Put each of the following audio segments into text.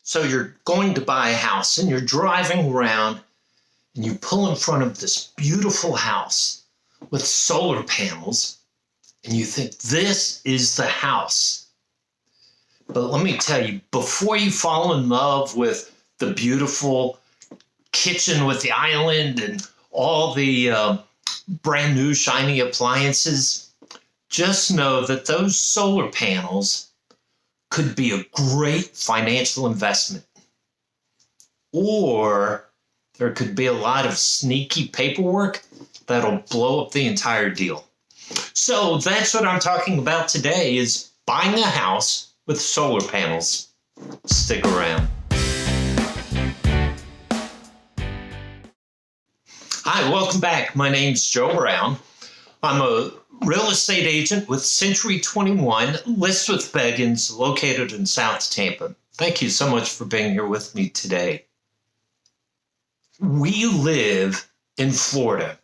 So you're going to buy a house and you're driving around and you pull in front of this beautiful house with solar panels and you think, this is the house. But let me tell you, before you fall in love with the beautiful kitchen with the island and all the brand new shiny appliances, just know that those solar panels could be a great financial investment. Or there could be a lot of sneaky paperwork that'll blow up the entire deal. So that's what I'm talking about today, is buying a house with solar panels. Stick around. Hi, welcome back. My name's Joe Brown. I'm a real estate agent with Century 21 List with Beggins, located in South Tampa. Thank you so much for being here with me today. We live in Florida,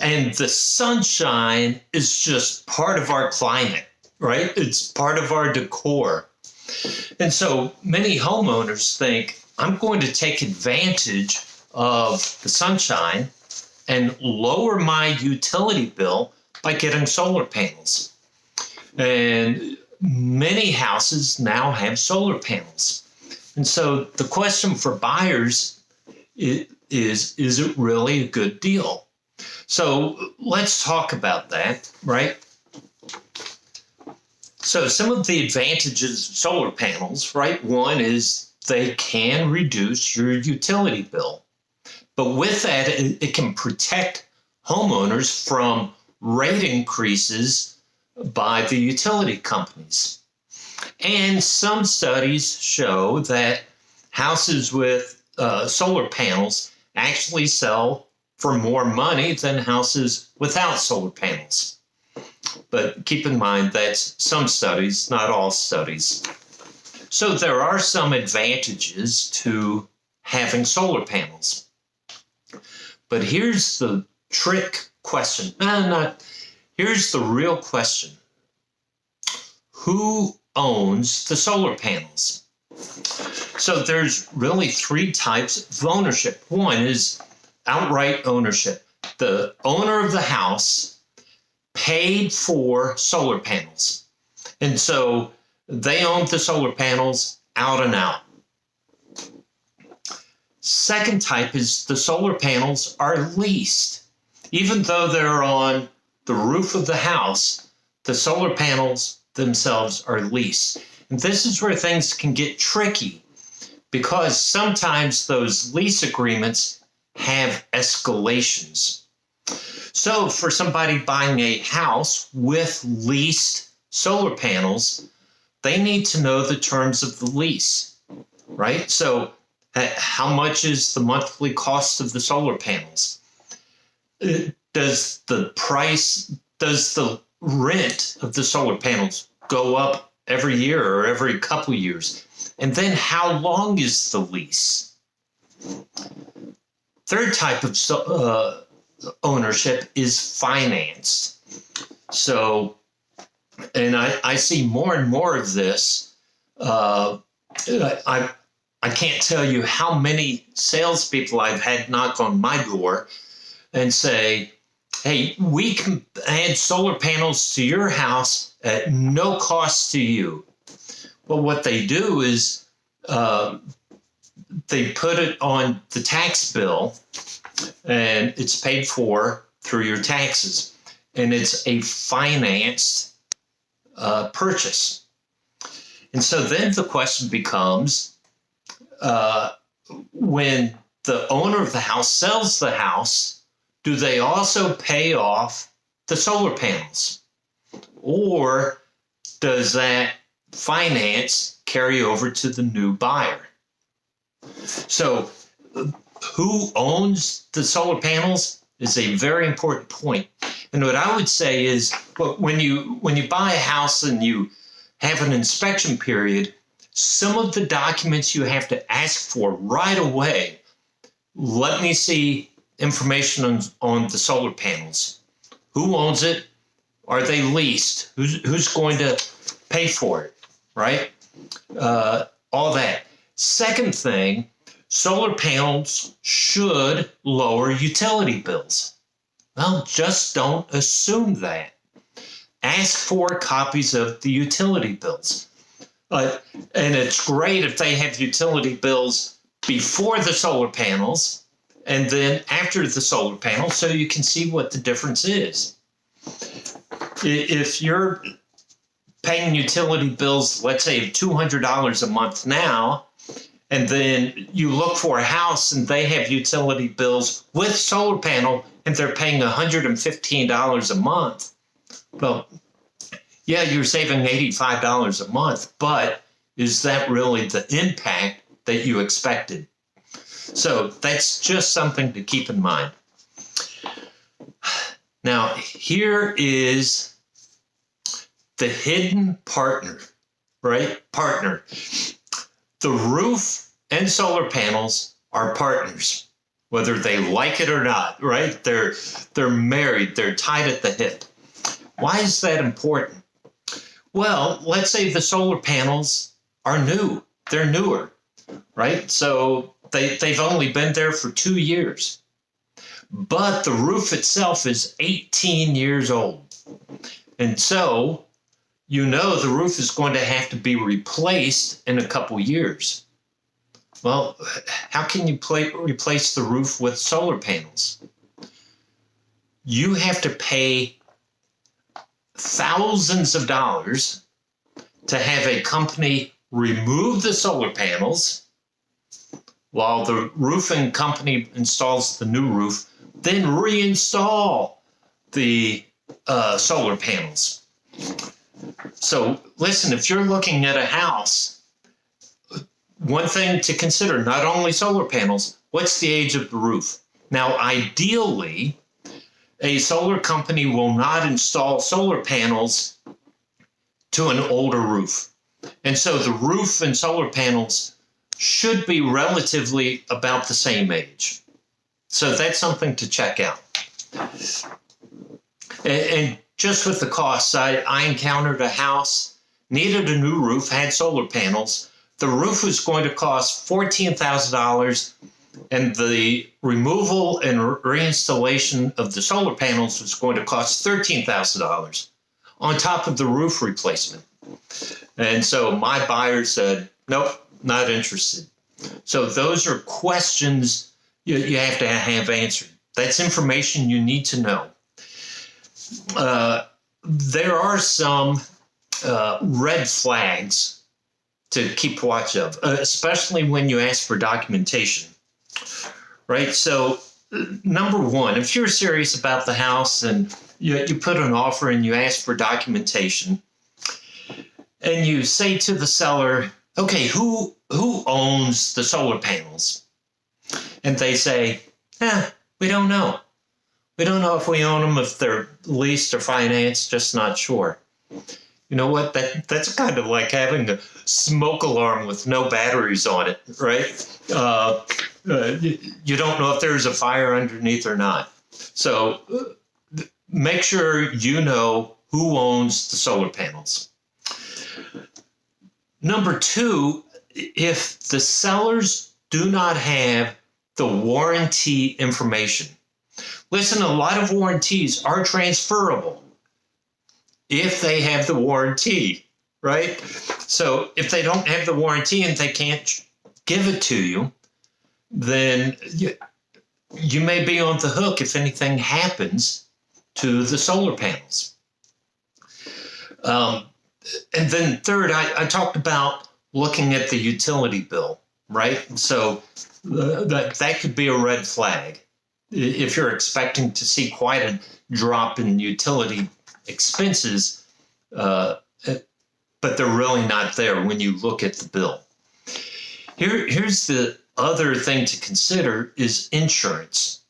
and the sunshine is just part of our climate, right? It's part of our decor. And so many homeowners think, I'm going to take advantage of the sunshine and lower my utility bill by getting solar panels. And many houses now have solar panels. And so the question for buyers is it really a good deal? So let's talk about that, right? So some of the advantages of solar panels, right? One is they can reduce your utility bill. But with that, it can protect homeowners from rate increases by the utility companies. And some studies show that houses with solar panels actually sell for more money than houses without solar panels. But keep in mind that's some studies, not all studies. So there are some advantages to having solar panels. But here's the trick question. Here's the real question. Who owns the solar panels? So there's really three types of ownership. One is outright ownership. The owner of the house paid for solar panels. And so they own the solar panels out and out. Second type is the solar panels are leased. Even though they're on the roof of the house, the solar panels themselves are leased. And this is where things can get tricky, because sometimes those lease agreements have escalations. So for somebody buying a house with leased solar panels, they need to know the terms of the lease, right? So how much is the monthly cost of the solar panels? Does the rent of the solar panels go up every year or every couple of years? And then how long is the lease? Third type of ownership is financed. So, and I see more and more of this. I can't tell you how many salespeople I've had knock on my door and say, hey, we can add solar panels to your house at no cost to you. Well, what they do is they put it on the tax bill, and it's paid for through your taxes. And it's a financed purchase. And so then the question becomes, when the owner of the house sells the house, do they also pay off the solar panels? Or does that finance carry over to the new buyer? So who owns the solar panels is a very important point. And what I would say is, when you buy a house and you have an inspection period, some of the documents you have to ask for right away. Let me see information on the solar panels. Who owns it? Are they leased? Who's going to pay for it? Right? All that. Second thing, solar panels should lower utility bills. Well, just don't assume that. Ask for copies of the utility bills. And it's great if they have utility bills before the solar panels and then after the solar panels so you can see what the difference is. If you're paying utility bills, let's say $200 a month now, and then you look for a house and they have utility bills with solar panel and they're paying $115 a month, well, yeah, you're saving $85 a month, but is that really the impact that you expected? So that's just something to keep in mind. Now, here is the hidden partner, right? Partner. The roof and solar panels are partners, whether they like it or not, right? They're married, they're tied at the hip. Why is that important? Well, let's say the solar panels are new. They're newer, right? So they've only been there for 2 years. But the roof itself is 18 years old. And so, you know the roof is going to have to be replaced in a couple years. Well, how can you replace the roof with solar panels? You have to pay thousands of dollars to have a company remove the solar panels while the roofing company installs the new roof, then reinstall the solar panels. So listen, if you're looking at a house, one thing to consider, not only solar panels, what's the age of the roof? Now, ideally, a solar company will not install solar panels to an older roof. And so the roof and solar panels should be relatively about the same age. So that's something to check out. And just with the costs, I encountered a house, needed a new roof, had solar panels. The roof was going to cost $14,000, and the removal and reinstallation of the solar panels was going to cost $13,000 on top of the roof replacement. And so my buyer said, nope, not interested. So those are questions you have to have answered. That's information you need to know. There are some red flags to keep watch of, especially when you ask for documentation, right? So number one, if you're serious about the house and you put an offer and you ask for documentation and you say to the seller, okay, who owns the solar panels? And they say, we don't know. We don't know if we own them, if they're leased or financed, just not sure. You know what? That's kind of like having a smoke alarm with no batteries on it, right? You don't know if there's a fire underneath or not. So make sure you know who owns the solar panels. Number two, if the sellers do not have the warranty information. Listen, a lot of warranties are transferable if they have the warranty, right? So if they don't have the warranty and they can't give it to you, then you may be on the hook if anything happens to the solar panels. And then third, I talked about looking at the utility bill, right? So that could be a red flag. If you're expecting to see quite a drop in utility expenses, but they're really not there when you look at the bill. Here's the other thing to consider is insurance.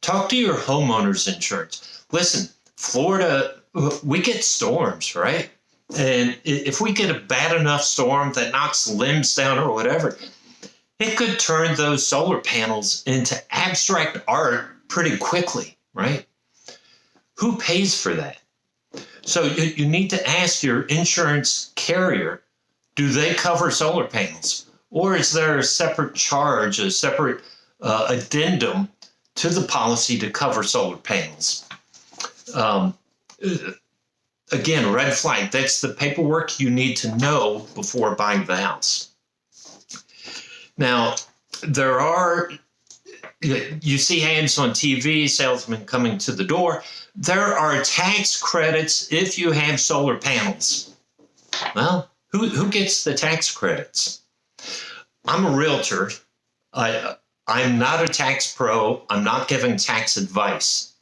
Talk to your homeowner's insurance. Listen, Florida, we get storms, right? And if we get a bad enough storm that knocks limbs down or whatever, it could turn those solar panels into abstract art pretty quickly, right? Who pays for that? So you need to ask your insurance carrier, do they cover solar panels? Or is there a separate charge, a separate addendum to the policy to cover solar panels? Again, red flag. That's the paperwork you need to know before buying the house. Now, there are, you see ads on TV, salesmen coming to the door. There are tax credits if you have solar panels. Well, who gets the tax credits? I'm a realtor. I'm not a tax pro. I'm not giving tax advice.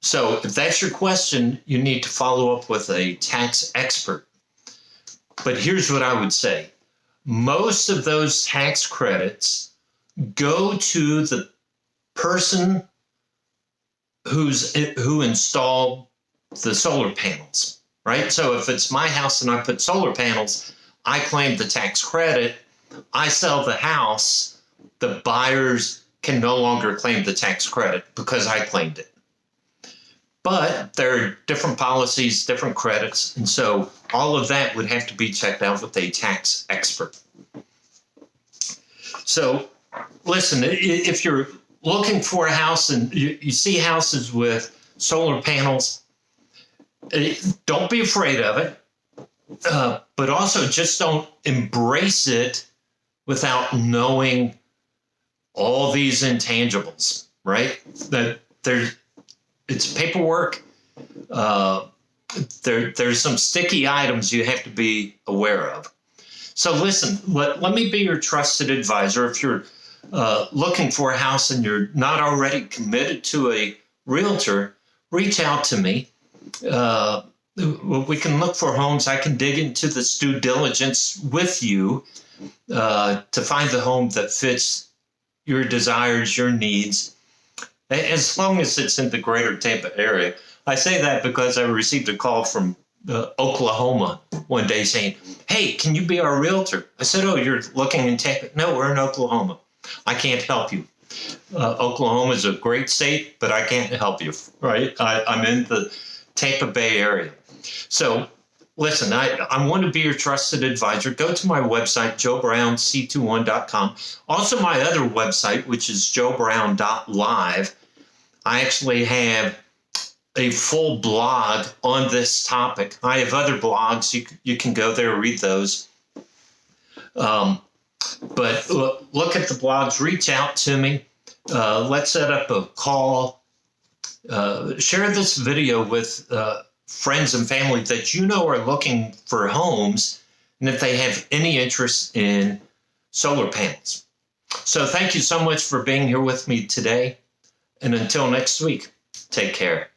So if that's your question, you need to follow up with a tax expert. But here's what I would say. Most of those tax credits go to the person who installed the solar panels, right? So if it's my house and I put solar panels, I claim the tax credit. I sell the house, the buyers can no longer claim the tax credit because I claimed it. But there are different policies, different credits, and so all of that would have to be checked out with a tax expert. So listen, if you're looking for a house and you see houses with solar panels, don't be afraid of it, but also just don't embrace it without knowing all these intangibles, right? That it's paperwork. There's some sticky items you have to be aware of. So listen, let me be your trusted advisor. If you're looking for a house and you're not already committed to a realtor, reach out to me. We can look for homes. I can dig into this due diligence with you to find the home that fits your desires, your needs, as long as it's in the Greater Tampa area. I say that because I received a call from Oklahoma one day saying, "Hey, can you be our realtor?" I said, "Oh, you're looking in Tampa?" "No, we're in Oklahoma. I can't help you. Oklahoma is a great state, but I can't help you, right? I'm in the Tampa Bay area." So listen, I want to be your trusted advisor. Go to my website, joebrownc21.com. Also my other website, which is joebrown.live. I actually have a full blog on this topic. I have other blogs. You can go there, read those. But look at the blogs, reach out to me. Let's set up a call. Share this video with friends and family that you know are looking for homes and if they have any interest in solar panels. So thank you so much for being here with me today. And until next week, take care.